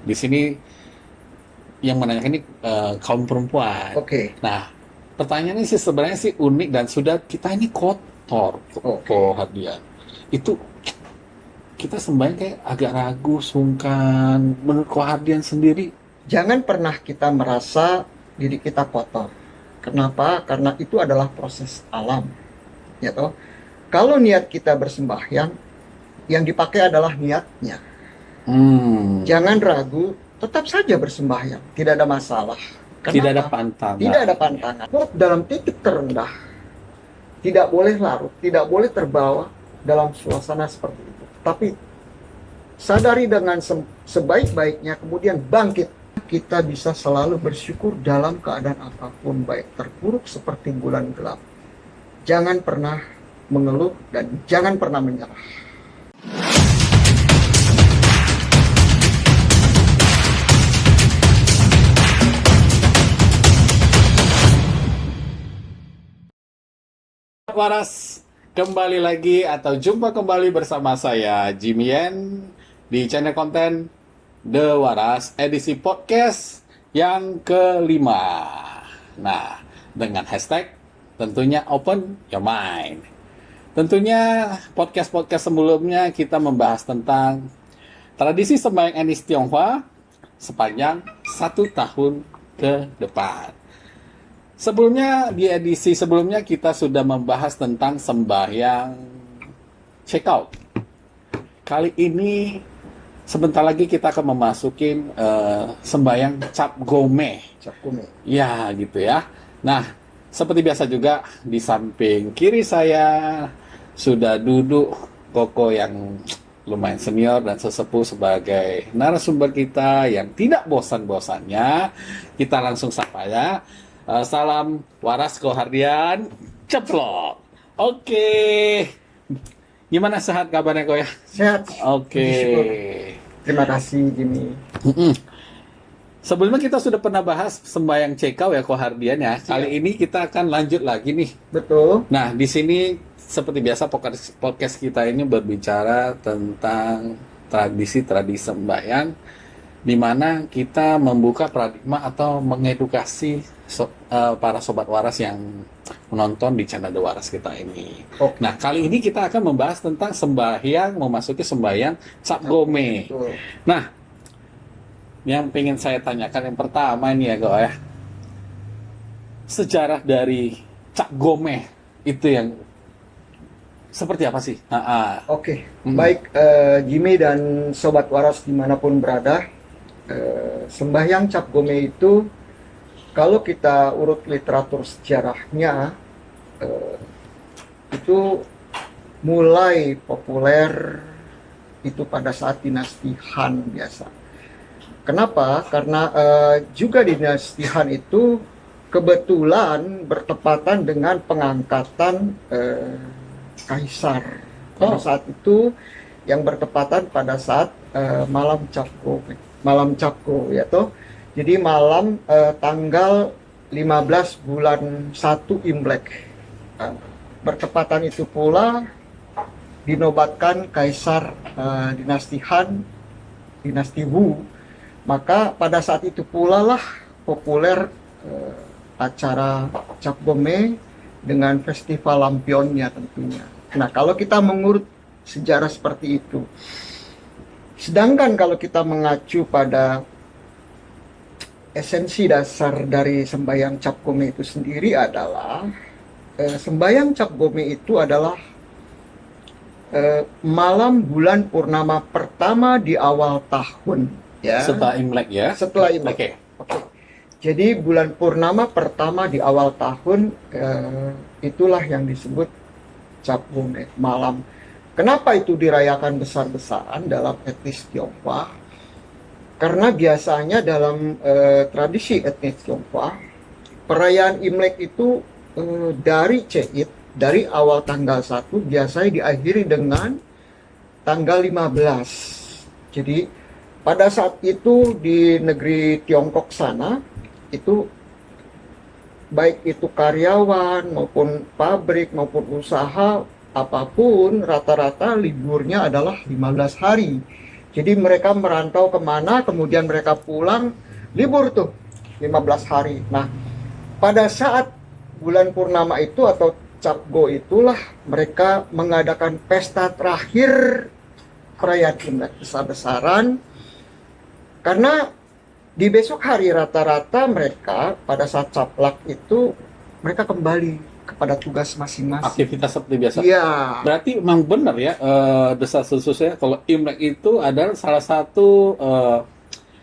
di sini yang menanyakan ini kaum perempuan. Oke. Nah, pertanyaannya sih sebenarnya sih unik dan sudah kita ini kotor, Oke. Hadian. Itu kita sembahyang kayak agak ragu, sungkan. Menurut Hadian sendiri, Jangan pernah kita merasa diri kita kotor. Kenapa? Karena itu adalah proses alam. Ya toh? Kalau niat kita bersembahyang, yang dipakai adalah niatnya. hmm, Jangan ragu, tetap saja bersembahyang. Tidak ada masalah. tidak ada Kenapa? pantangan. Tidak ada pantangan. Dalam titik terendah, tidak boleh larut, tidak boleh terbawa dalam suasana seperti itu. Tapi sadari dengan sebaik-baiknya, kemudian bangkit. Kita bisa selalu bersyukur dalam keadaan apapun, baik terpuruk seperti bulan gelap. Jangan pernah mengeluh dan jangan pernah menyerah. Waras, kembali lagi atau jumpa kembali bersama saya Jimmy Yen di channel konten The Waras edisi podcast yang kelima. Nah, dengan hashtag tentunya Open Your Mind. Tentunya podcast-podcast sebelumnya kita membahas tentang tradisi sembahyang etnis Tionghoa sepanjang 1 tahun ke depan. Sebelumnya, di edisi sebelumnya kita sudah membahas tentang sembahyang check out. Kali ini, sebentar lagi kita akan memasukin sembahyang Cap Gome. Cap Gome. Ya, gitu ya. Nah, seperti biasa juga, di samping kiri saya sudah duduk Koko yang lumayan senior dan sesepuh sebagai narasumber kita yang tidak bosan-bosannya. Kita langsung sapa ya. Salam waras Kohardian ceplok. Oke. Gimana sehat kabarnya kok ya? Sehat. Oke. Terima kasih Jimmy. Sebelumnya kita sudah pernah bahas sembahyang cekau ya Kohardian ya. Kali ini kita akan lanjut lagi nih. Betul. Nah, di sini seperti biasa podcast kita ini berbicara tentang tradisi-tradisi sembahyang di mana kita membuka paradigma atau mengedukasi para sobat waras yang menonton di channel The Waras kita ini. Oke. Nah, kali ini kita akan membahas tentang sembahyang, memasuki sembahyang Cap Gome. Betul. Nah, yang pengen saya tanyakan yang pertama ini ya, Kok ya. Sejarah dari Cap Gome itu yang seperti apa sih? Oke. Baik Jimmy dan sobat waras dimanapun berada, sembahyang Cap Gome itu kalau kita urut literatur sejarahnya, itu mulai populer itu pada saat dinasti Han biasa. Kenapa? Karena juga dinasti Han itu kebetulan bertepatan dengan pengangkatan kaisar. Pada saat itu yang bertepatan pada saat malam Capko ya toh. Jadi malam tanggal 15 bulan 1 Imlek. Bertepatan itu pula dinobatkan kaisar dinasti Han, dinasti Wu. Maka pada saat itu pula lah populer acara Cap Gome dengan festival lampionnya tentunya. Nah, kalau kita mengurut sejarah seperti itu, sedangkan kalau kita mengacu pada esensi dasar dari sembahyang Cap Gome itu sendiri adalah sembahyang Cap Gome itu adalah malam bulan purnama pertama di awal tahun ya. Setelah Imlek ya. Setelah Imlek. Oke. Jadi bulan purnama pertama di awal tahun itulah yang disebut Cap Gome malam. Kenapa itu dirayakan besar-besaran dalam etnis Tionghoa? Karena biasanya dalam tradisi etnis Tionghoa, perayaan Imlek itu dari Ceit, dari awal tanggal 1 biasanya diakhiri dengan tanggal 15. Jadi pada saat itu di negeri Tiongkok sana, itu baik itu karyawan maupun pabrik maupun usaha apapun, rata-rata liburnya adalah 15 hari. Jadi mereka merantau kemana, kemudian mereka pulang, libur tuh 15 hari. Nah, pada saat bulan purnama itu atau Cap Go itulah mereka mengadakan pesta terakhir perayaan Imlek besar-besaran. Karena di besok hari rata-rata mereka pada saat caplak itu mereka kembali kepada tugas masing-masing. Aktivitas seperti biasa. Iya. Berarti memang benar ya, desas-desusnya kalau Imlek itu adalah salah satu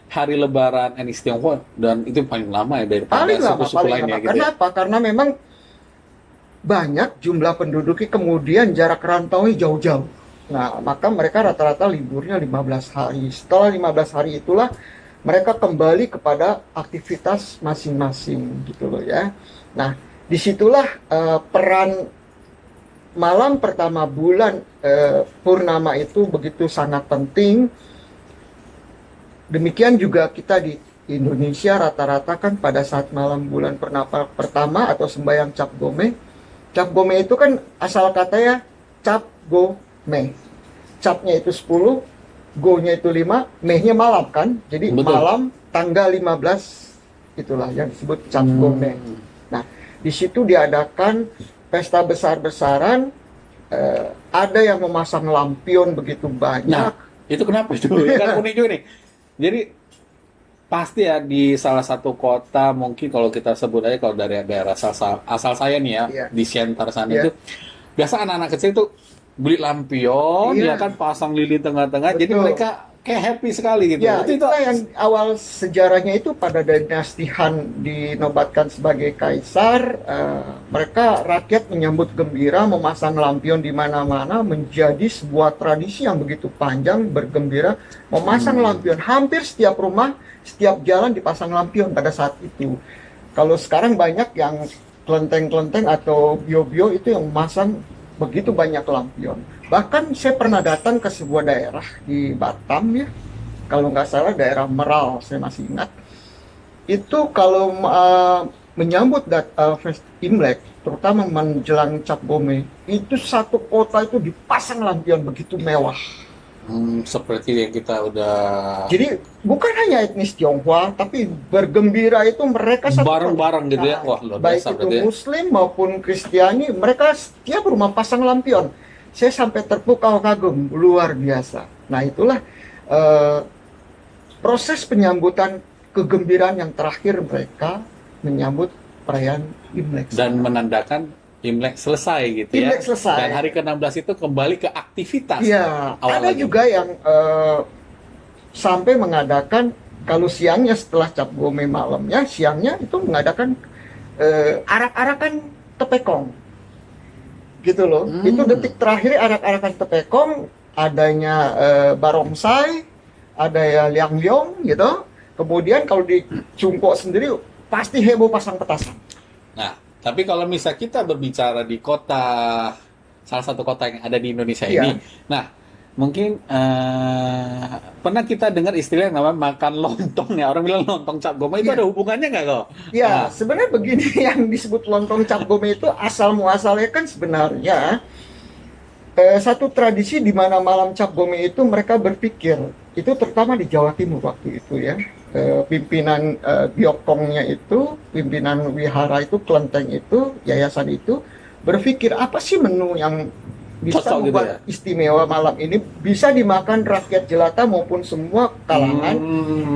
hari Lebaran etnis Tionghoa dan itu paling lama ya daripada Paling lama, suku-suku paling lainnya lama. gitu ya. Kenapa? Karena memang banyak jumlah penduduknya, kemudian jarak rantaunya jauh-jauh. Nah, maka mereka rata-rata liburnya 15 hari. Setelah 15 hari itulah mereka kembali kepada aktivitas masing-masing gitu loh ya. Nah, disitulah peran malam pertama bulan purnama itu begitu sangat penting. Demikian juga kita di Indonesia rata-rata kan pada saat malam bulan purnama pertama atau sembahyang Cap Gome. Cap Gome itu kan asal katanya Cap Gome. Capnya itu 10, Go-nya itu 5, Meh-nya malam kan. Jadi Betul. malam tanggal 15 itulah yang disebut Cap Gome. Nah, di situ diadakan pesta besar-besaran, ada yang memasang lampion begitu banyak. Nah, itu kenapa itu? Kan unik juga nih. Jadi pasti ya di salah satu kota mungkin kalau kita sebut aja kalau dari daerah asal saya nih ya, Iya. di Siantar sana Iya. itu biasa anak-anak kecil tuh beli lampion, Iya. ya kan pasang lilin tengah-tengah, jadi Betul. mereka kayak happy sekali gitu. Ya, itulah yang awal sejarahnya itu pada dinasti Han dinobatkan sebagai kaisar. Mereka rakyat menyambut gembira, memasang lampion di mana-mana, menjadi sebuah tradisi yang begitu panjang, bergembira, memasang lampion. Hampir setiap rumah, setiap jalan dipasang lampion pada saat itu. Kalau sekarang banyak yang kelenteng-kelenteng atau bio-bio itu yang memasang begitu banyak lampion. Bahkan saya pernah datang ke sebuah daerah di Batam ya, kalau nggak salah daerah Meral, saya masih ingat. Itu kalau menyambut Imlek, terutama menjelang Cap Gome, itu satu kota itu dipasang lampion begitu mewah. Seperti yang kita udah Jadi bukan hanya etnis Tionghoa, tapi bergembira itu mereka satu bareng-bareng gitu ya. Nah, Wah, luar baik biasa itu berarti ya. Muslim maupun Kristiani, mereka setiap rumah pasang lampion. Saya sampai terpukau kagum, luar biasa. Nah, itulah proses penyambutan kegembiraan yang terakhir mereka menyambut perayaan Imlek. Dan menandakan Imlek selesai gitu ya. Imlek selesai. Dan hari ke-16 itu kembali ke aktivitas. Iya, awal ada lagi. juga yang sampai mengadakan kalau siangnya setelah Cap Gome malamnya, siangnya itu mengadakan arak-arakan tepekong. Gitu loh. Itu detik terakhir arak-arakan tepekong, adanya barongsai, ada ya liang-liong gitu. Kemudian kalau di Cungko sendiri pasti heboh pasang petasan. Nah, tapi kalau misal kita berbicara di kota, salah satu kota yang ada di Indonesia Iya. ini, nah mungkin pernah kita dengar istilah yang namanya makan lontong ya, orang bilang lontong Cap Gome itu Iya. ada hubungannya nggak kok? Ya, sebenarnya begini yang disebut lontong Cap Gome itu asal muasalnya kan sebenarnya satu tradisi di mana malam Cap Gome itu mereka berpikir, itu terutama di Jawa Timur waktu itu ya, pimpinan Gyokongnya itu, pimpinan wihara itu, kelenteng itu, yayasan itu berpikir apa sih menu yang bisa Cocok gitu membuat ya? istimewa malam ini bisa dimakan rakyat jelata maupun semua kalangan.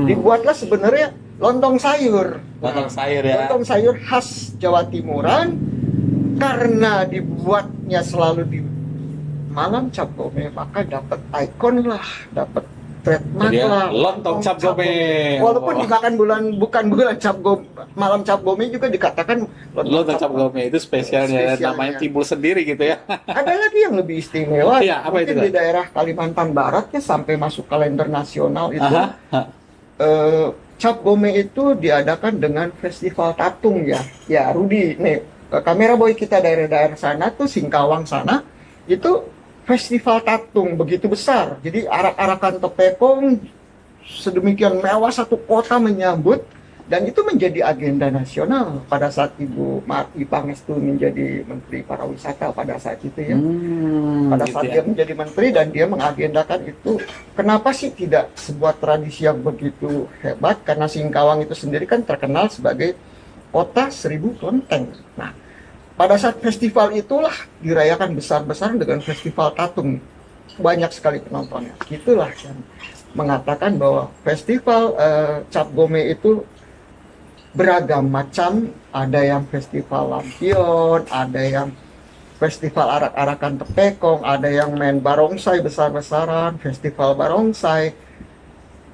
Dibuatlah sebenarnya lontong sayur. Lontong sayur ya. Lontong sayur khas Jawa Timuran karena dibuatnya selalu di malam Cap Gome, maka dapat ikon lah, dapat trademark Jadi ya, lah. lontong Cap Gome. Walaupun dimakan bukan bulan Cap Gome, malam Cap Gome juga dikatakan Lontong Cap Gome itu spesialnya, Spesialnya. namanya timbul sendiri gitu ya. Ada lagi yang lebih istimewa, Iya, apa mungkin itu, di Pak? daerah Kalimantan Barat ya sampai masuk kalender nasional itu. Aha. Cap Gome itu diadakan dengan festival tatung ya. Ya, Rudi, nih kamera boy kita daerah-daerah sana tuh Singkawang sana itu festival tatung begitu besar. Jadi arak-arakan tepekong sedemikian mewah, satu kota menyambut Dan itu menjadi agenda nasional pada saat Ibu Marty Pangestu menjadi Menteri Pariwisata pada saat itu ya. Pada gitu saat ya. dia menjadi menteri dan dia mengagendakan itu. Kenapa sih tidak sebuah tradisi yang begitu hebat? Karena Singkawang itu sendiri kan terkenal sebagai kota 1000 kelenteng. Nah, pada saat festival itulah dirayakan besar-besaran dengan festival tatung. Banyak sekali penontonnya. Itulah yang mengatakan bahwa festival Cap Gome itu beragam macam, ada yang festival lampion, ada yang festival arak-arakan tepekong, ada yang main barongsai besar-besaran, festival barongsai.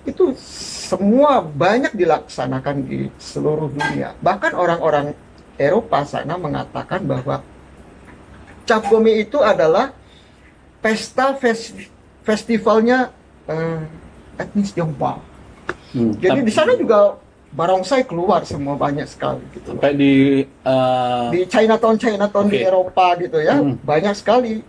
Itu semua banyak dilaksanakan di seluruh dunia. Bahkan orang-orang Eropa sana mengatakan bahwa Cap Gome itu adalah festivalnya etnis Tionghoa. Jadi di sana juga barongsai keluar semua banyak sekali gitu. Sampai Di Chinatown di Oke. Eropa gitu ya, banyak sekali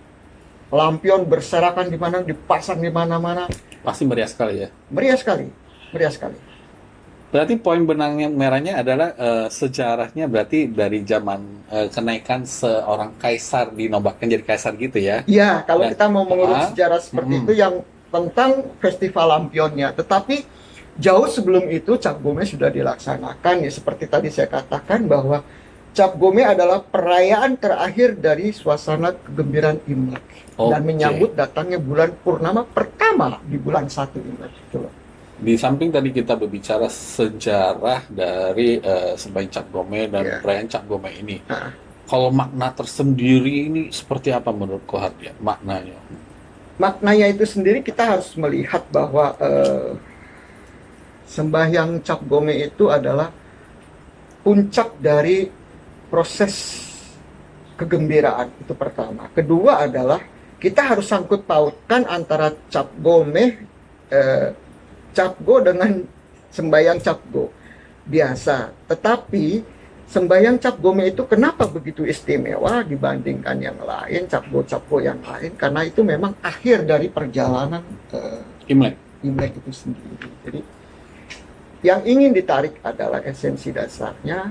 lampion berserakan di mana, dipasang di mana-mana, pasti meriah sekali ya. meriah sekali, meriah sekali. Berarti poin benang merahnya adalah sejarahnya berarti dari zaman kenaikan seorang kaisar dinobatkan jadi kaisar gitu ya. Iya, kalau Dan- kita mau mengurut sejarah seperti Mm-mm. itu yang tentang festival lampionnya, tetapi jauh sebelum itu Cap Gome sudah dilaksanakan ya, seperti tadi saya katakan bahwa Cap Gome adalah perayaan terakhir dari suasana kegembiraan Imlek dan Oke. menyambut datangnya bulan purnama pertama di bulan 1 Imlek itu loh. Di samping tadi kita berbicara sejarah dari sembahyang Cap Gome dan Iya. perayaan Cap Gome ini. Nah, Kalau makna tersendiri ini seperti apa menurut Kohardian maknanya? maknanya itu sendiri kita harus melihat bahwa sembahyang Cap Gome itu adalah puncak dari proses kegembiraan, itu pertama. Kedua adalah kita harus sangkut pautkan antara Cap Gome, Cap Go dengan sembahyang Cap Go biasa. Tetapi sembahyang Cap Gome itu kenapa begitu istimewa dibandingkan yang lain, Cap Go yang lain? Karena itu memang akhir dari perjalanan Imlek. Imlek itu sendiri. Jadi yang ingin ditarik adalah esensi dasarnya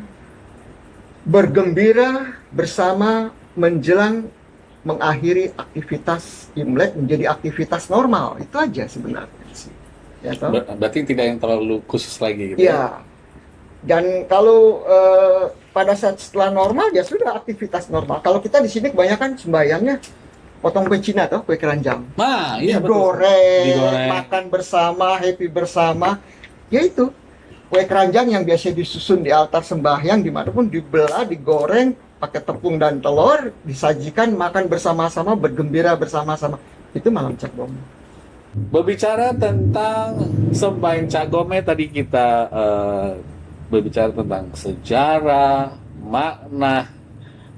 bergembira bersama menjelang mengakhiri aktivitas Imlek menjadi aktivitas normal. Itu aja sebenarnya sih. Ya, toh? Berarti tidak yang terlalu khusus lagi gitu. Ya. Dan kalau pada saat setelah normal ya sudah aktivitas normal. Kalau kita di sini kebanyakan sembayangnya potong kue Cina toh, kue keranjang. Nah, iya betul. Digoreng, makan bersama, happy bersama. Ya itu kue keranjang yang biasa disusun di altar sembahyang dimanapun, dibelah, digoreng pakai tepung dan telur, disajikan, makan bersama-sama, bergembira bersama-sama. Itu malam Cap Gome. Berbicara tentang sembahyang Cap Gome tadi kita berbicara tentang sejarah, makna,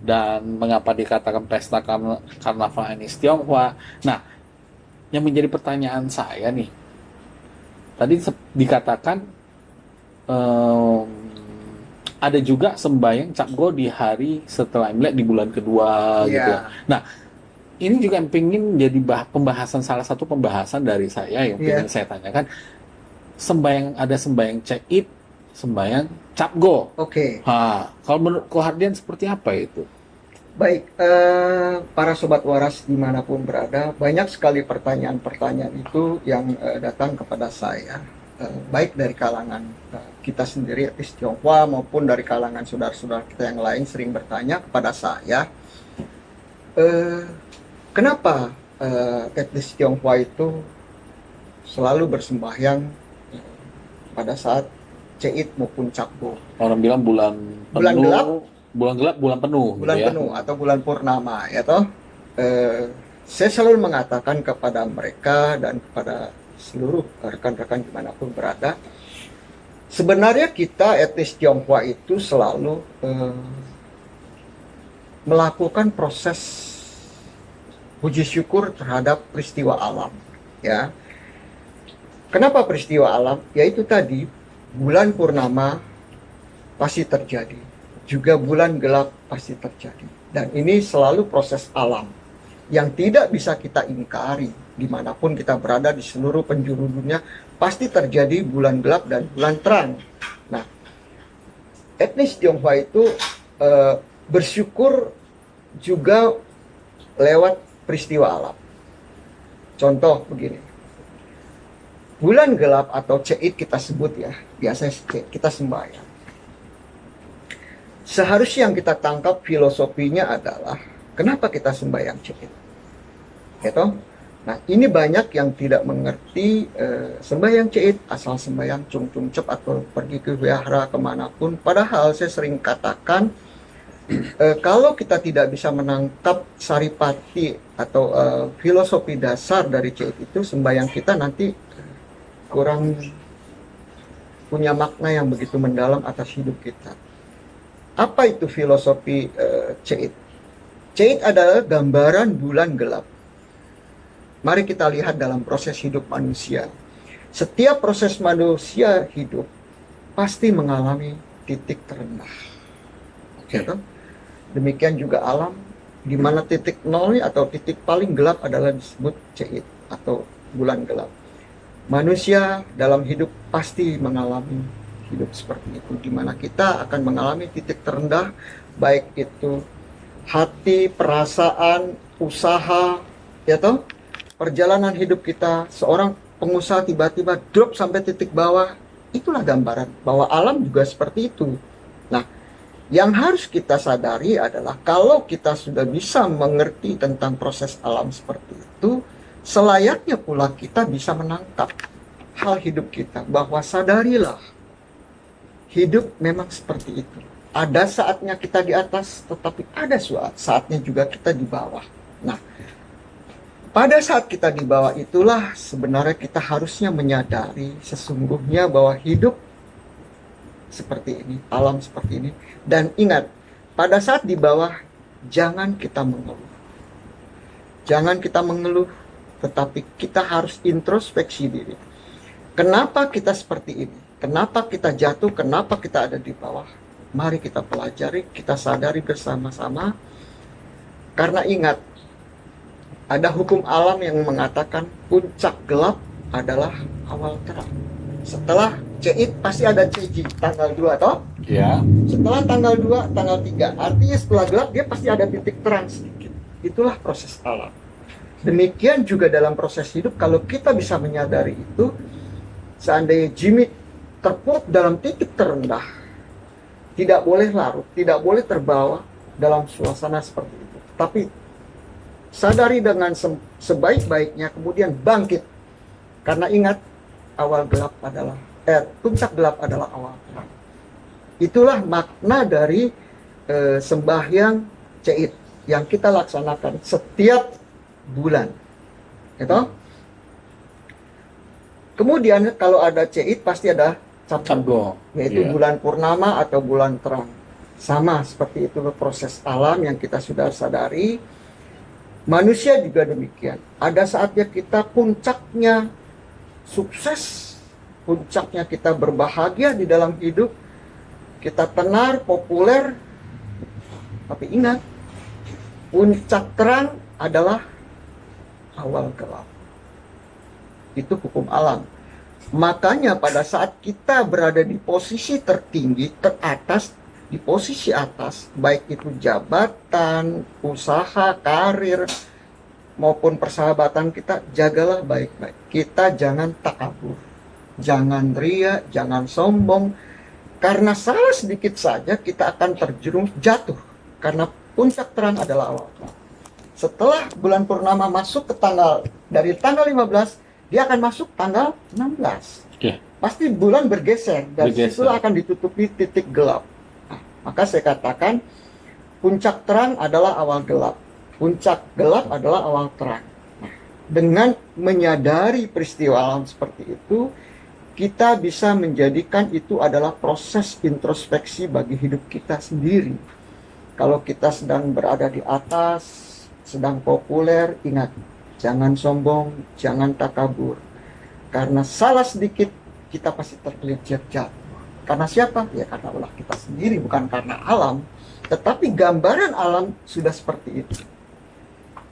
dan mengapa dikatakan pesta karnaval etnis Tionghoa. Nah, yang menjadi pertanyaan saya nih, tadi dikatakan ada juga sembahyang Cap Go di hari setelah Imlek di bulan kedua gitu. Nah, ini juga yang pengen jadi pembahasan, salah satu pembahasan dari saya yang pengen saya tanyakan. Ada sembahyang Cait, sembahyang Cap Go. Oke. Kalau menurut Kohardian seperti apa itu? Baik, para sobat waras dimanapun berada, banyak sekali pertanyaan-pertanyaan itu yang datang kepada saya, baik dari kalangan kita sendiri etnis Tionghoa maupun dari kalangan saudara-saudara kita yang lain sering bertanya kepada saya, kenapa etnis Tionghoa itu selalu bersembahyang pada saat Cait maupun Cap Go. Orang bilang bulan penuh, bulan penuh, bulan gitu ya? penuh atau bulan purnama, ya toh. Saya selalu mengatakan kepada mereka dan kepada seluruh rekan-rekan dimanapun berada, sebenarnya kita etnis Tionghoa itu selalu melakukan proses puji syukur terhadap peristiwa alam, ya. Kenapa peristiwa alam? Yaitu tadi bulan purnama pasti terjadi, juga bulan gelap pasti terjadi, dan ini selalu proses alam yang tidak bisa kita ingkari. Dimanapun kita berada di seluruh penjuru dunia pasti terjadi bulan gelap dan bulan terang. Nah, etnis Tionghoa itu bersyukur juga lewat peristiwa alam. Contoh begini, bulan gelap atau Cait kita sebut ya, biasanya kita sembahyang. Seharusnya yang kita tangkap filosofinya adalah kenapa kita sembahyang Cait, gitu. Nah, ini banyak yang tidak mengerti sembahyang Cait asal sembahyang Chung Chung Cep atau pergi ke wihara kemanapun. Padahal saya sering katakan kalau kita tidak bisa menangkap saripati atau filosofi dasar dari Cait itu, sembahyang kita nanti kurang punya makna yang begitu mendalam atas hidup kita. Apa itu filosofi Cait? Cait adalah gambaran bulan gelap. Mari kita lihat dalam proses hidup manusia. Setiap proses manusia hidup pasti mengalami titik terendah. Oke. Demikian juga alam, di mana titik nolnya atau titik paling gelap adalah disebut Cait atau bulan gelap. Manusia dalam hidup pasti mengalami hidup seperti itu, di mana kita akan mengalami titik terendah, baik itu hati, perasaan, usaha, ya toh, perjalanan hidup kita. Seorang pengusaha tiba-tiba drop sampai titik bawah, itulah gambaran bahwa alam juga seperti itu. Nah, yang harus kita sadari adalah kalau kita sudah bisa mengerti tentang proses alam seperti itu, selayaknya pula kita bisa menangkap hal hidup kita, bahwa sadarilah hidup memang seperti itu. Ada saatnya kita di atas, tetapi ada saatnya juga kita di bawah. Nah, pada saat kita di bawah itulah sebenarnya kita harusnya menyadari sesungguhnya bahwa hidup seperti ini, alam seperti ini. Dan ingat, pada saat di bawah, jangan kita mengeluh. Jangan kita mengeluh, tetapi kita harus introspeksi diri. Kenapa kita seperti ini? Kenapa kita jatuh? Kenapa kita ada di bawah? Mari kita pelajari, kita sadari bersama-sama. Karena ingat, ada hukum alam yang mengatakan puncak gelap adalah awal terang. Setelah Cait pasti ada Ciji, tanggal 2 toh? Ya. Setelah tanggal 2, tanggal 3. Artinya setelah gelap dia pasti ada titik terang sedikit. Itulah proses alam. Demikian juga dalam proses hidup, kalau kita bisa menyadari itu, seandainya Jimmy terpuruk dalam titik terendah, tidak boleh larut, tidak boleh terbawa dalam suasana seperti itu. Tapi sadari dengan sebaik-baiknya, kemudian bangkit. Karena ingat, awal gelap adalah puncak gelap adalah awal terang. Itulah makna dari sembahyang Cait yang kita laksanakan setiap bulan. Gitu? Kemudian kalau ada Cait pasti ada Cabgo, yaitu bulan purnama atau bulan terang. Sama seperti itu proses alam yang kita sudah sadari. Manusia juga demikian. Ada saatnya kita puncaknya sukses, puncaknya kita berbahagia di dalam hidup, kita tenar, populer. Tapi ingat, puncak terang adalah awal gelap. Itu hukum alam. Makanya pada saat kita berada di posisi tertinggi, teratas, di posisi atas, baik itu jabatan, usaha, karir, maupun persahabatan kita, jagalah baik-baik. Kita jangan takabur, jangan ria, jangan sombong, karena salah sedikit saja kita akan terjerumus jatuh, karena puncak terang adalah awal terang. Setelah bulan purnama masuk ke dari tanggal 15, dia akan masuk tanggal 16. Pasti bulan bergeser, dan situlah akan ditutupi titik gelap. Maka saya katakan puncak terang adalah awal gelap, puncak gelap adalah awal terang. Nah, dengan menyadari peristiwa alam seperti itu, kita bisa menjadikan itu adalah proses introspeksi bagi hidup kita sendiri. Kalau kita sedang berada di atas, sedang populer, ingat, jangan sombong, jangan takabur. Karena salah sedikit, kita pasti tergelincir jatuh. Karena siapa? Ya karena ulah kita sendiri, bukan karena alam. Tetapi gambaran alam sudah seperti itu.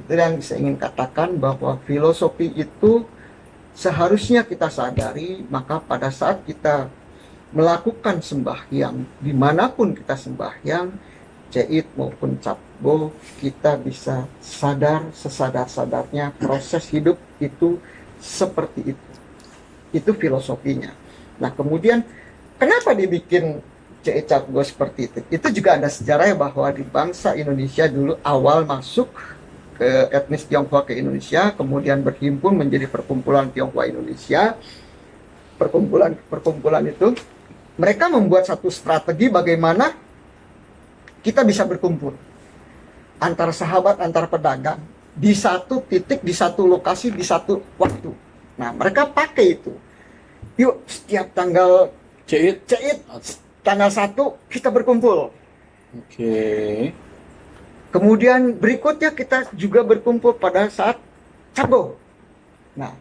Itu yang saya ingin katakan, bahwa filosofi itu seharusnya kita sadari. Maka pada saat kita melakukan sembahyang, dimanapun kita sembahyang, Ceit maupun Cabgo, kita bisa sadar sesadar-sadarnya proses hidup itu seperti itu. Itu filosofinya. Nah, kemudian kenapa dibikin Ceit Cabgo seperti itu? Itu juga ada sejarahnya bahwa di bangsa Indonesia dulu awal masuk ke etnis Tionghoa ke Indonesia, kemudian berhimpun menjadi perkumpulan Tionghoa Indonesia. Perkumpulan itu mereka membuat satu strategi bagaimana kita bisa berkumpul antara sahabat, antara pedagang di satu titik, di satu lokasi, di satu waktu. Nah, mereka pakai itu. Yuk, setiap tanggal Ceit. tanggal 1 kita berkumpul. Oke. Kemudian berikutnya kita juga berkumpul pada saat Cabgo. Nah,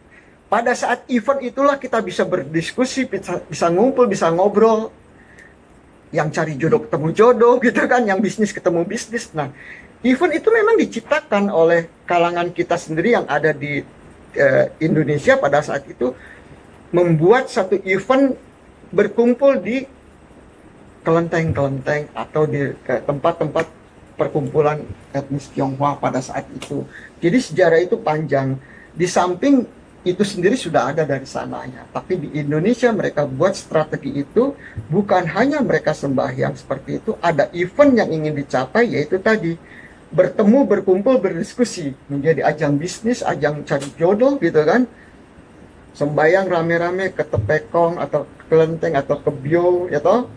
pada saat event itulah kita bisa berdiskusi, bisa ngumpul, bisa ngobrol. Yang cari jodoh ketemu jodoh gitu kan, yang bisnis ketemu bisnis. Nah, event itu memang diciptakan oleh kalangan kita sendiri yang ada di Indonesia pada saat itu, membuat satu event berkumpul di kelenteng-kelenteng atau di tempat-tempat perkumpulan etnis Tionghoa pada saat itu. Jadi sejarah itu panjang. Di samping itu sendiri sudah ada dari sananya. Tapi di Indonesia mereka buat strategi itu, bukan hanya mereka sembahyang seperti itu, ada event yang ingin dicapai, yaitu tadi bertemu, berkumpul, berdiskusi, menjadi ajang bisnis, ajang cari jodoh gitu kan. Sembahyang rame-rame ke Tepekong atau ke Kelenteng atau ke Bio, ya toh.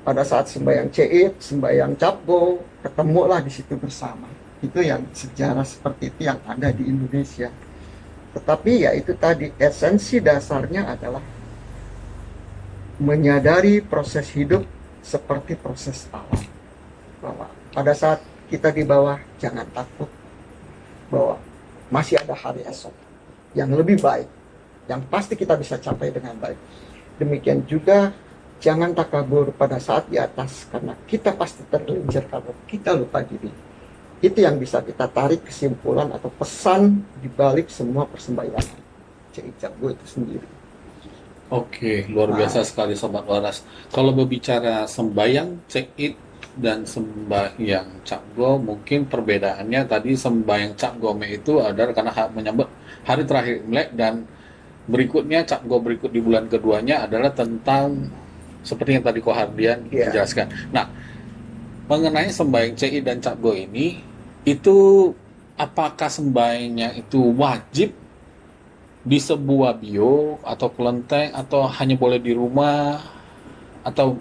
Pada saat sembahyang Ceit, sembahyang Cabgo, ketemulah di situ bersama. Itu yang sejarah seperti itu yang ada di Indonesia. Tetapi ya itu tadi, esensi dasarnya adalah menyadari proses hidup seperti proses alam. Bahwa pada saat kita di bawah, jangan takut bahwa masih ada hari esok yang lebih baik, yang pasti kita bisa capai dengan baik. Demikian juga jangan takabur pada saat di atas, karena kita pasti tergelincir kalau kita lupa diri. Itu yang bisa kita tarik kesimpulan atau pesan di balik semua persembahyangan Ceit Cabgo itu sendiri. Oke, luar biasa sekali Sobat Waras. Kalau berbicara sembahyang Ceit dan sembahyang Cabgo, mungkin perbedaannya tadi sembahyang Cabgo itu adalah karena menyambut hari terakhir Imlek, dan berikutnya Cabgo berikut di bulan keduanya adalah tentang seperti yang tadi Kohardian menjelaskan. Nah, mengenai sembahyang Ceit dan Cabgo ini, itu apakah sembahyangnya itu wajib di sebuah bio atau kelenteng, atau hanya boleh di rumah, atau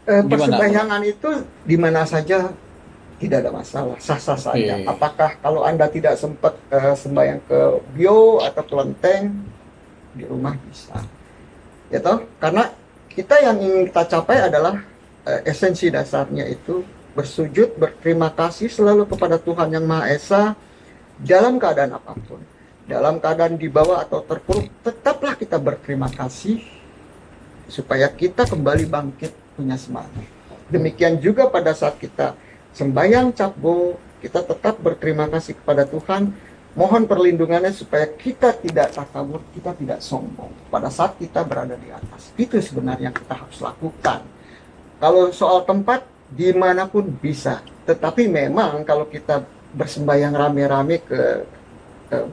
persembahyangan itu di mana saja tidak ada masalah, sah-sah saja. Apakah kalau Anda tidak sempat sembahyang ke bio atau kelenteng, di rumah bisa. Ya toh? Karena kita yang ingin kita capai adalah esensi dasarnya itu bersujud, berterima kasih selalu kepada Tuhan Yang Maha Esa dalam keadaan apapun. Dalam keadaan di bawah atau terpuruk, tetaplah kita berterima kasih supaya kita kembali bangkit punya semangat. Demikian juga pada saat kita sembahyang Cabgo, kita tetap berterima kasih kepada Tuhan, mohon perlindungannya supaya kita tidak takabur, kita tidak sombong pada saat kita berada di atas. Itu sebenarnya yang kita harus lakukan. Kalau soal tempat, dimanapun bisa. Tetapi memang kalau kita bersembahyang rame-rame ke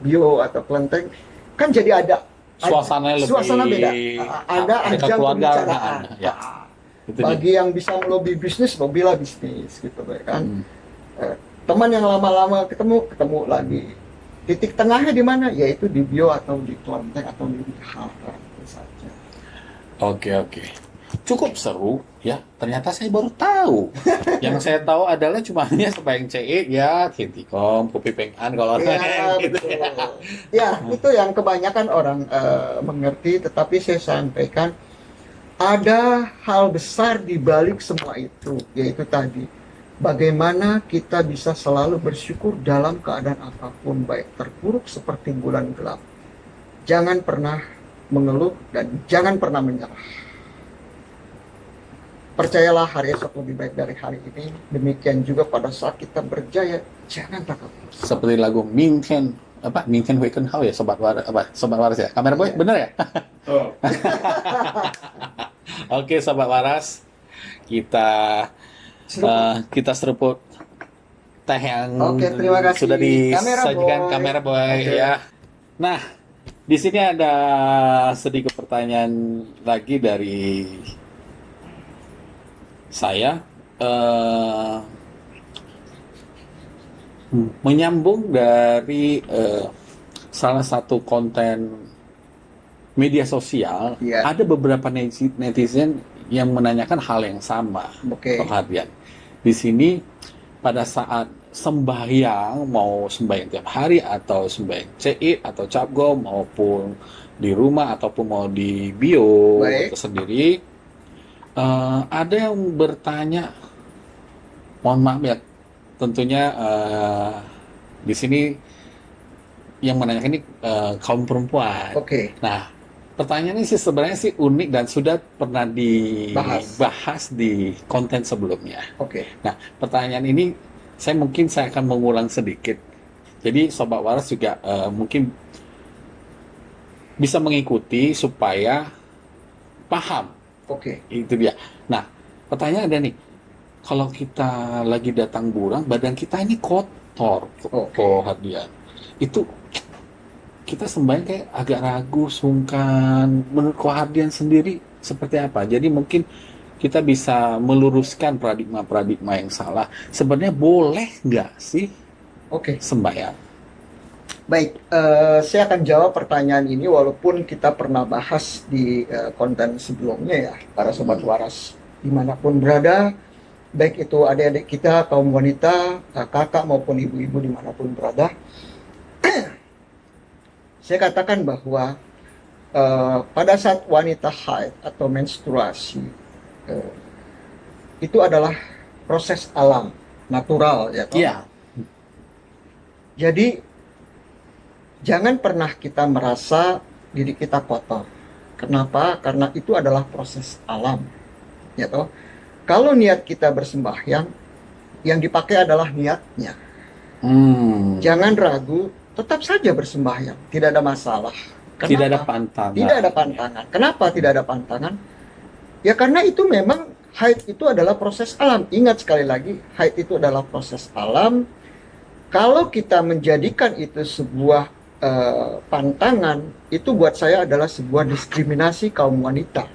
bio atau kelenteng, kan jadi ada suasana beda. Ada ajang pembicaraan. Ya. Bagi yang bisa melobi bisnis, lobilah bisnis gitu kan. Teman yang lama-lama ketemu lagi. Titik tengahnya di mana? Yaitu di bio atau di kelenteng atau di wihara itu saja. Oke. Cukup seru ya. Ternyata saya baru tahu. Yang saya tahu adalah cuma hanya sembahyang Ceit ya, Kintikom, Kopi Pengan kalau orang gitu. Ya, itu yang kebanyakan orang mengerti, tetapi saya sampaikan ada hal besar di balik semua itu, yaitu tadi bagaimana kita bisa selalu bersyukur dalam keadaan apapun, baik terpuruk seperti bulan gelap. Jangan pernah mengeluh dan jangan pernah menyerah. Percayalah hari esok lebih baik dari hari ini. Demikian juga pada saat kita berjaya, jangan takut. Seperti lagu Minken Wakenhau ya, Sobat Waras ya. Kamera boy, bener ya? Oke, Sobat Waras, kita kita seruput teh yang Oke, terima kasih. sudah disajikan Kamera Boy. kamera boy Oke. ya. Nah, di sini ada sedikit pertanyaan lagi dari saya. Menyambung dari salah satu konten media sosial, Iya. ada beberapa netizen yang menanyakan hal yang sama, Oke. Pak Hardian. Di sini pada saat sembahyang, mau sembahyang tiap hari atau sembahyang Cid atau Capgo maupun di rumah ataupun mau di bio Baik. itu sendiri, ada yang bertanya, mohon maaf ya, tentunya di sini yang menanyakan ini kaum perempuan. Oke. Nah, pertanyaan ini sih sebenarnya sih unik dan sudah pernah dibahas di konten sebelumnya. Oke. Nah, pertanyaan ini saya akan mengulang sedikit. Jadi Sobat Waras juga mungkin bisa mengikuti supaya paham. Oke. Itu dia. Nah, pertanyaan ada nih. Kalau kita lagi datang bulan, badan kita ini kotor, Hardian. Itu kita sembahyang kayak agak ragu, sungkan. Menurut Hardian sendiri seperti apa? Jadi mungkin kita bisa meluruskan paradigma-paradigma yang salah. Sebenarnya boleh nggak sih Oke. sembahyang? Baik, saya akan jawab pertanyaan ini walaupun kita pernah bahas di konten sebelumnya ya, para Sobat Waras dimanapun berada, baik itu adik-adik kita, kaum wanita, kakak maupun ibu-ibu dimanapun berada. Saya katakan bahwa pada saat wanita haid atau menstruasi, itu adalah proses alam, natural ya. Iya. Jadi jangan pernah kita merasa diri kita kotor. Kenapa? Karena itu adalah proses alam. Ya toh? Kalau niat kita bersembahyang, yang dipakai adalah niatnya. Jangan ragu, tetap saja bersembahyang. Tidak ada masalah. Kenapa? Tidak ada pantangan. Tidak ada pantangan. Kenapa tidak ada pantangan? Ya karena itu memang haid itu adalah proses alam. Ingat sekali lagi, haid itu adalah proses alam. Kalau kita menjadikan itu sebuah pantangan, itu buat saya adalah sebuah diskriminasi kaum wanita.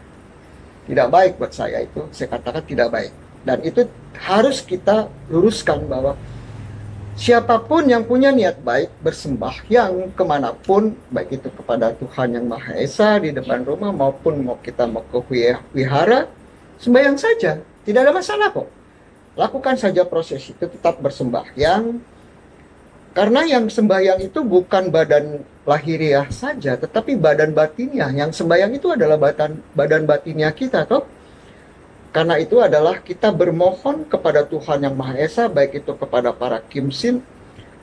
Tidak baik buat saya itu, saya katakan tidak baik. Dan itu harus kita luruskan bahwa siapapun yang punya niat baik bersembahyang kemanapun, baik itu kepada Tuhan Yang Maha Esa di depan rumah maupun kita mau ke wihara, sembahyang saja, tidak ada masalah kok. Lakukan saja proses itu, tetap bersembahyang. Karena yang sembahyang itu bukan badan lahiriah saja, tetapi badan batiniah. Yang sembahyang itu adalah badan batiniah kita, toh. Karena itu adalah kita bermohon kepada Tuhan Yang Maha Esa, baik itu kepada para kimsin,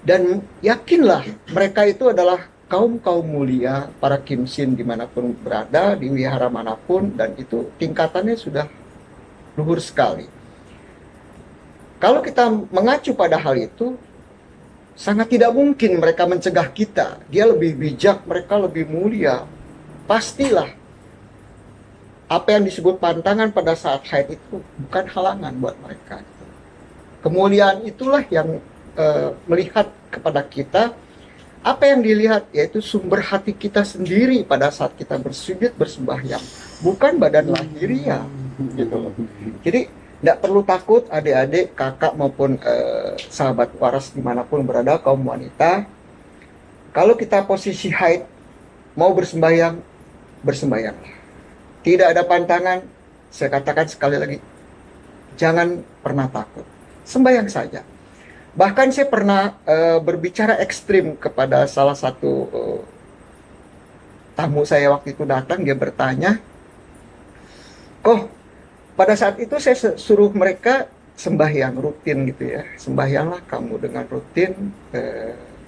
dan yakinlah mereka itu adalah kaum mulia, para kimsin dimanapun berada, di wihara manapun, dan itu tingkatannya sudah luhur sekali. Kalau kita mengacu pada hal itu, sangat tidak mungkin mereka mencegah kita. Dia lebih bijak, mereka lebih mulia. Pastilah apa yang disebut pantangan pada saat haid itu bukan halangan buat mereka. Kemuliaan itulah yang melihat kepada kita. Apa yang dilihat yaitu sumber hati kita sendiri pada saat kita bersujud bersembahyang, bukan badan lahiriah. Gitu. Jadi tidak perlu takut adik-adik, kakak maupun sahabat waras dimanapun berada, kaum wanita. Kalau kita posisi haid, mau bersembahyang, bersembahyanglah. Tidak ada pantangan, saya katakan sekali lagi, jangan pernah takut. Sembahyang saja. Bahkan saya pernah berbicara ekstrim kepada salah satu tamu saya waktu itu datang, dia bertanya, kok pada saat itu saya suruh mereka sembahyang rutin gitu ya. Sembahyanglah kamu dengan rutin,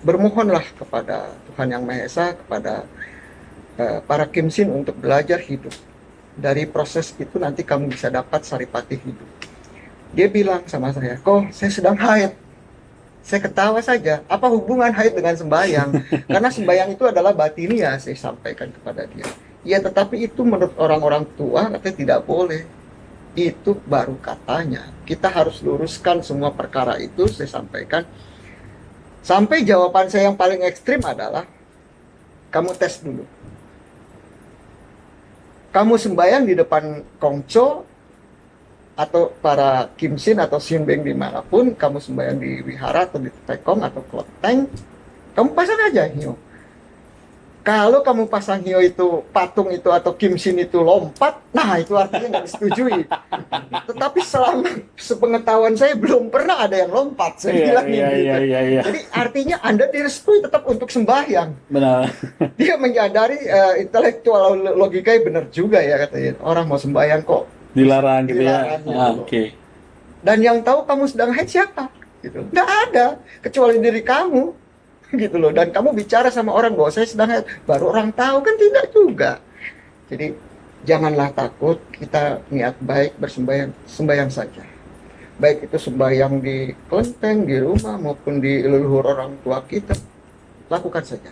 bermohonlah kepada Tuhan Yang Maha Esa, kepada para kimsin untuk belajar hidup. Dari proses itu nanti kamu bisa dapat saripati hidup. Dia bilang sama saya, kok saya sedang haid. Saya ketawa saja, apa hubungan haid dengan sembahyang? Karena sembahyang itu adalah batiniah, saya sampaikan kepada dia. Ya, tetapi itu menurut orang-orang tua katanya tidak boleh. Itu baru katanya. Kita harus luruskan semua perkara itu, saya sampaikan. Sampai jawaban saya yang paling ekstrim adalah, kamu tes dulu. Kamu sembahyang di depan kongco, atau para kimsin atau simbeng dimanapun, kamu sembahyang di wihara atau di tekong atau kloteng, kamu pasang aja hiyo. Kalau kamu pasang hiyo itu, patung itu atau kimsin itu lompat, nah itu artinya nggak disetujui. Tetapi selama sepengetahuan saya belum pernah ada yang lompat, saya bilang gitu. Iya. Jadi artinya Anda direstui tetap untuk sembahyang. Benar. Dia menyadari intelektual logikanya benar juga ya, katanya. Orang mau sembahyang kok Dilarang gitu Dilarang, ya. gitu. Oke. Dan yang tahu kamu sedang haid siapa? Gitu. Nggak ada, kecuali diri kamu. Gitu loh. Dan kamu bicara sama orang bahwa saya sedang haid, baru orang tahu, kan tidak juga. Jadi janganlah takut, kita niat baik bersembahyang, sembahyang saja. Baik itu sembahyang di kelenteng, di rumah, maupun di leluhur orang tua kita, lakukan saja.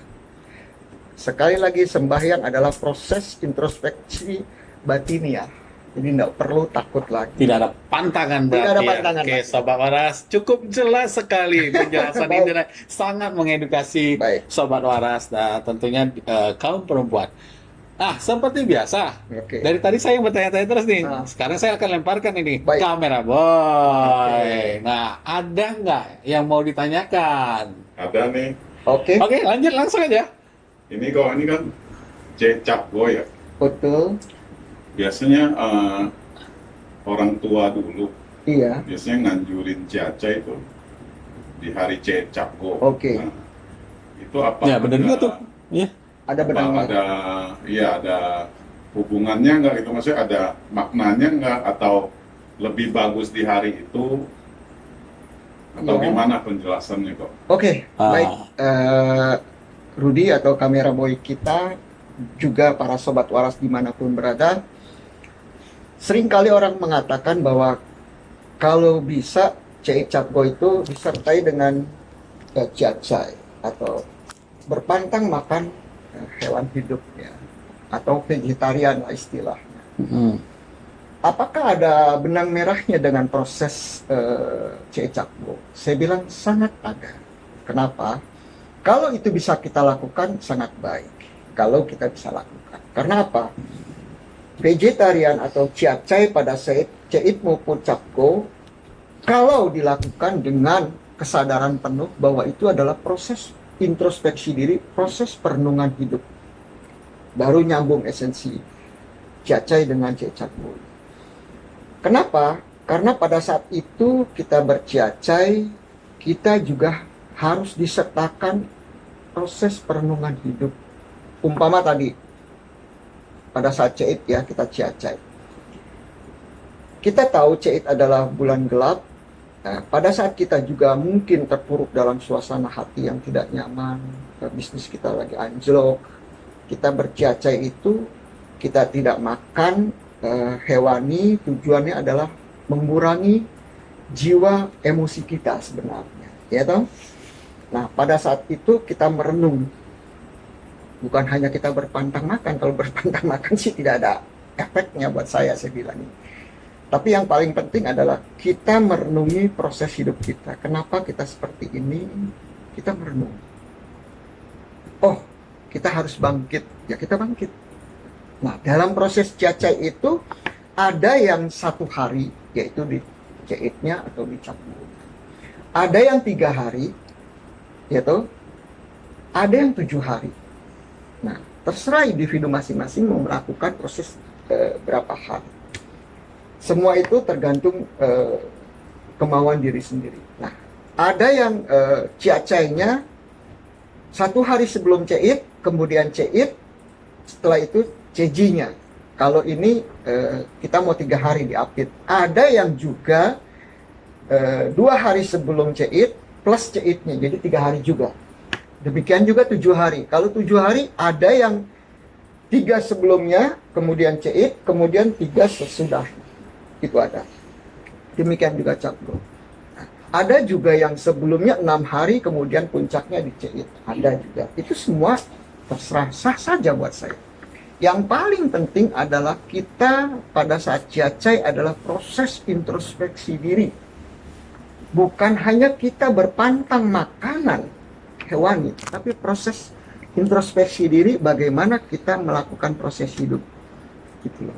Sekali lagi, sembahyang adalah proses introspeksi batiniah. Jadi tidak perlu takut lagi. Tidak ada pantangan Tidak berarti ada ya. pantangan Oke, lagi. Sobat Waras, cukup jelas sekali penjelasan Baik. ini dan sangat mengedukasi Baik. Sobat Waras dan tentunya kaum perempuan. Seperti biasa. Oke. Dari tadi saya yang bertanya-tanya terus nih. Ah. Sekarang saya akan lemparkan ini Baik. kamera boy. Oke. Nah, ada nggak yang mau ditanyakan? Ada nih, Oke, Oke, lanjut langsung aja. ini kan cecap gue ya. betul. Biasanya orang tua dulu Iya. biasanya nganjurin Caca itu di hari cecap gue. Oke. Itu apa? Ya, benar juga tuh. Iya. Ada benangnya. Ada hubungannya nggak itu, maksudnya ada maknanya nggak, atau lebih bagus di hari itu, atau Ya. gimana penjelasannya kok? Oke, Ah. baik. Rudy atau kamera boy kita, juga para sobat waras dimanapun berada, seringkali orang mengatakan bahwa kalau bisa Cei Capgo itu disertai dengan ciacai atau berpantang makan hewan hidup ya, atau vegetarian lah istilahnya. Apakah ada benang merahnya dengan proses Cei Capgo? Saya bilang sangat ada. Kenapa? Kalau itu bisa kita lakukan sangat baik. Kalau kita bisa lakukan. Karena apa? Vegetarian atau ciacai pada Ceit maupun Capgo, kalau dilakukan dengan kesadaran penuh bahwa itu adalah proses introspeksi diri, proses perenungan hidup, baru nyambung esensi ciacai dengan Ceit Capgo. Kenapa? Karena pada saat itu kita berciacai, kita juga harus disertakan proses perenungan hidup. Umpama tadi, pada saat Ceit ya, kita ciacai. Kita tahu Ceit adalah bulan gelap. Nah, pada saat kita juga mungkin terpuruk dalam suasana hati yang tidak nyaman, bisnis kita lagi anjlok, kita berciacai itu, kita tidak makan hewani, tujuannya adalah mengurangi jiwa emosi kita sebenarnya, ya toh? Nah, pada saat itu kita merenung. Bukan hanya kita berpantang makan. Kalau berpantang makan sih tidak ada efeknya buat saya bilang. Tapi yang paling penting adalah kita merenungi proses hidup kita. Kenapa kita seperti ini? Kita merenung. Oh, kita harus bangkit. Ya, kita bangkit. Nah, dalam proses ciacai itu ada yang 1 hari, yaitu di Ceitnya atau di Capgo. Ada yang 3 hari, yaitu ada yang 7 hari. Nah, terserah individu masing-masing mau melakukan proses berapa hari. Semua itu tergantung kemauan diri sendiri. Nah, ada yang ciacainya 1 hari sebelum Ceit, kemudian Ceit, setelah itu Cejinya. Kalau ini kita mau 3 hari diapit. Ada yang juga 2 hari sebelum Ceit plus Ceitnya, jadi 3 hari juga. Demikian juga 7 hari. Kalau 7 hari ada yang 3 sebelumnya, kemudian Ceit, kemudian 3 sesudah. Itu ada. Demikian juga Capgo. Ada juga yang sebelumnya 6 hari, kemudian puncaknya di Ceit. Ada juga. Itu semua terserah, sah saja buat saya. Yang paling penting adalah kita pada saat jacai adalah proses introspeksi diri. Bukan hanya kita berpantang makanan hewani, tapi proses introspeksi diri bagaimana kita melakukan proses hidup. Gitu.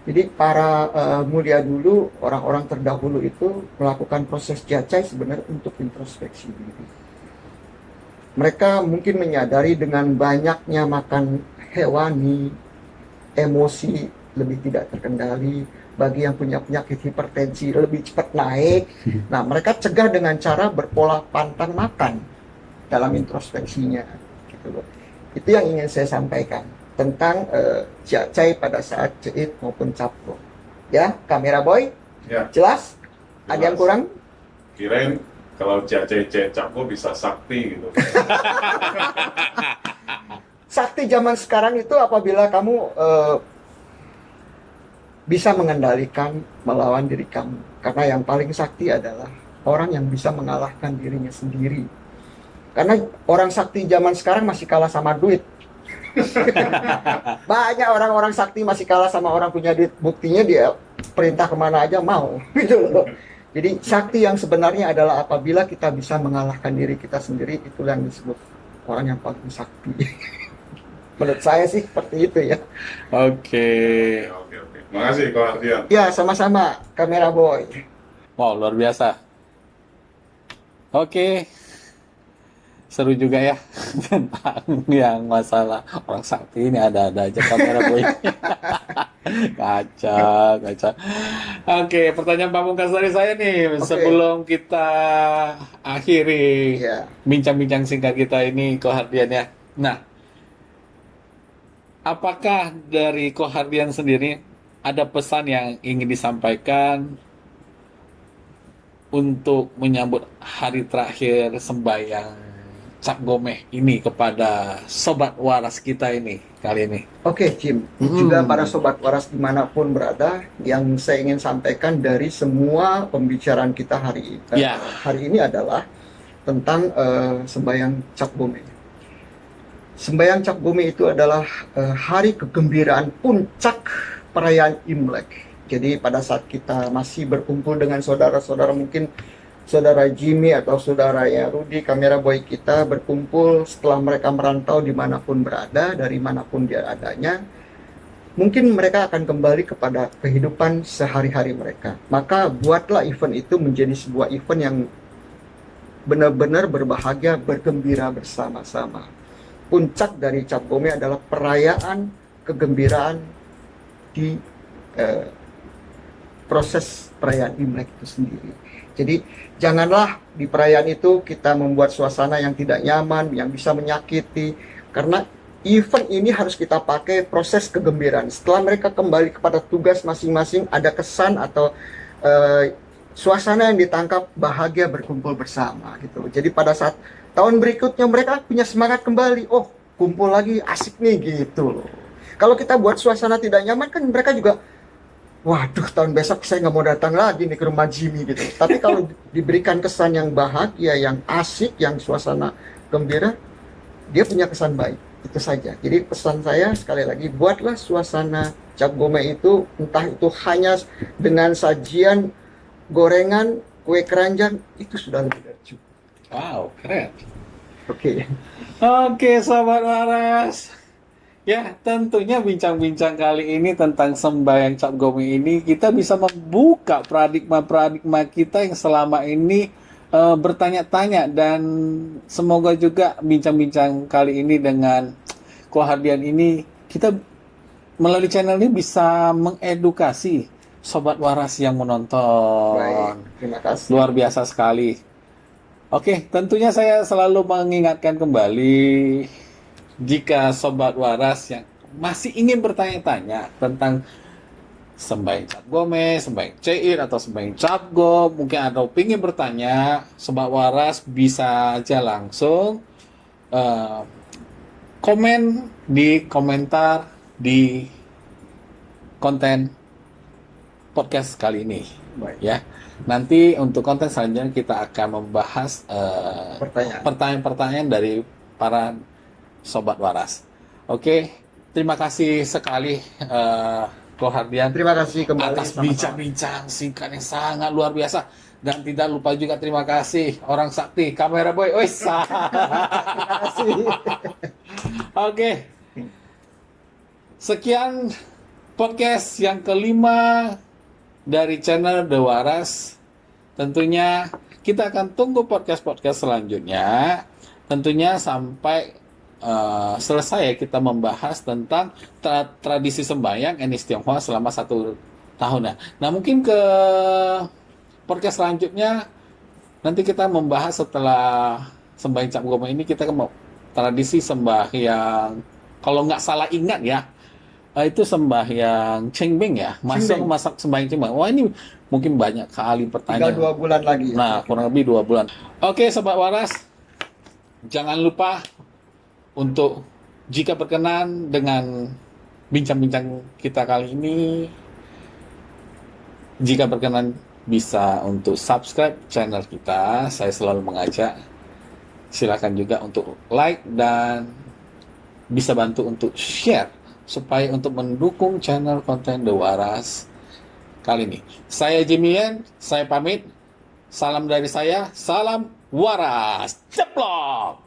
Jadi para mulia dulu, orang-orang terdahulu itu melakukan proses jacai sebenarnya untuk introspeksi diri. Mereka mungkin menyadari dengan banyaknya makan hewani, emosi lebih tidak terkendali. Bagi yang punya penyakit hipertensi lebih cepat naik. Nah, mereka cegah dengan cara berpola pantang makan dalam introspeksinya. Gitu loh. Itu yang ingin saya sampaikan tentang jacai pada saat jait maupun capgo. Ya, kamera boy? Ya. Jelas? Ada yang Jelas. kurang? Kirain kalau jacai capgo bisa sakti gitu. Sakti zaman sekarang itu apabila kamu bisa mengendalikan melawan diri kamu. Karena yang paling sakti adalah orang yang bisa mengalahkan dirinya sendiri. Karena orang sakti zaman sekarang masih kalah sama duit. Banyak orang-orang sakti masih kalah sama orang punya duit. Buktinya dia perintah kemana aja mau. Gitu loh. Jadi sakti yang sebenarnya adalah apabila kita bisa mengalahkan diri kita sendiri. Itulah yang disebut orang yang paling sakti. Menurut saya sih seperti itu ya. Oke. Oke. Makasih Ko Hardian. Ya, sama-sama kamera boy. Wow, luar biasa. Oke. Seru juga ya tentang yang masalah orang sakti ini ada-ada aja kamera boy. Kaca. Oke, pertanyaan pamungkas dari saya nih sebelum kita akhiri Ya. bincang-bincang singkat kita ini Ko Hardian ya. Nah, apakah dari Ko Hardian sendiri ada pesan yang ingin disampaikan untuk menyambut hari terakhir sembahyang Cap Gomeh ini kepada sobat waras kita ini kali ini? Oke, Jim. Juga para sobat waras dimanapun berada, yang saya ingin sampaikan dari semua pembicaraan kita hari Ya. hari ini adalah tentang sembahyang Cap Gomeh. Sembahyang Cap Gomeh itu adalah hari kegembiraan puncak perayaan Imlek. Jadi pada saat kita masih berkumpul dengan saudara-saudara, mungkin saudara Jimmy atau saudara ya Rudy, kamera boy kita berkumpul setelah mereka merantau dimanapun berada, dari manapun dia adanya, mungkin mereka akan kembali kepada kehidupan sehari-hari mereka. Maka buatlah event itu menjadi sebuah event yang benar-benar berbahagia, bergembira bersama-sama. Puncak dari Cap Gomeh adalah perayaan kegembiraan di proses perayaan Imlek itu sendiri. Jadi janganlah di perayaan itu kita membuat suasana yang tidak nyaman, yang bisa menyakiti. Karena event ini harus kita pakai proses kegembiraan. Setelah mereka kembali kepada tugas masing-masing, ada kesan atau suasana yang ditangkap bahagia berkumpul bersama gitu. Jadi pada saat tahun berikutnya mereka punya semangat kembali. Oh, kumpul lagi, asik nih gitu loh. Kalau kita buat suasana tidak nyaman kan mereka juga, waduh, tahun besok saya nggak mau datang lagi nih ke rumah Jimmy gitu. Tapi kalau diberikan kesan yang bahagia, yang asik, yang suasana gembira, dia punya kesan baik. Itu saja. Jadi pesan saya sekali lagi, buatlah suasana Cap Gomeh itu, entah itu hanya dengan sajian gorengan, kue keranjang, itu sudah lebih dari cukup. Wow, keren. Oke. Oke, sobat waras. Ya, tentunya bincang-bincang kali ini tentang sembahyang Cap Gomeh ini kita bisa membuka paradigma-paradigma kita yang selama ini bertanya-tanya, dan semoga juga bincang-bincang kali ini dengan Ko Hardian ini kita melalui channel ini bisa mengedukasi sobat waras yang menonton. Baik, terima kasih. Luar biasa sekali. Oke, tentunya saya selalu mengingatkan kembali, jika sobat waras yang masih ingin bertanya-tanya tentang sembahyang Cap Gomeh, sembahyang Ceir atau sembahyang Capgo, mungkin ada ingin bertanya, sobat waras bisa aja langsung komen di komentar di konten podcast kali ini. Baik. Ya, nanti untuk konten selanjutnya kita akan membahas Pertanyaan. pertanyaan-pertanyaan dari para sobat waras. Oke, terima kasih sekali Ko Hardian Terima kasih kembali. atas sama-sama. bincang-bincang singkat yang sangat luar biasa. Dan tidak lupa juga terima kasih orang sakti, kamera boy. Wes. Terima kasih. Oke. Sekian podcast yang kelima dari channel The Waras. Tentunya kita akan tunggu podcast-podcast selanjutnya. Tentunya sampai selesai ya kita membahas tentang tradisi sembahyang etnis Tionghoa selama 1 tahun ya. Nah mungkin ke podcast selanjutnya nanti kita membahas setelah sembahyang Cap Gomeh ini kita mau tradisi sembahyang, kalau nggak salah ingat ya, itu sembahyang Cengbeng ya, Cengbeng. masak sembahyang Cengbeng. Wah ini mungkin banyak kali Tinggal pertanyaan. 2 bulan lagi. Ya. Nah kurang lebih 2 bulan. Oke Sobat Waras, jangan lupa untuk jika berkenan dengan bincang-bincang kita kali ini, jika berkenan bisa untuk subscribe channel kita. Saya selalu mengajak, silakan juga untuk like dan bisa bantu untuk share supaya untuk mendukung channel konten The Waras kali ini. Saya Jimmy Yen, saya pamit. Salam dari saya, salam waras. Ceplok.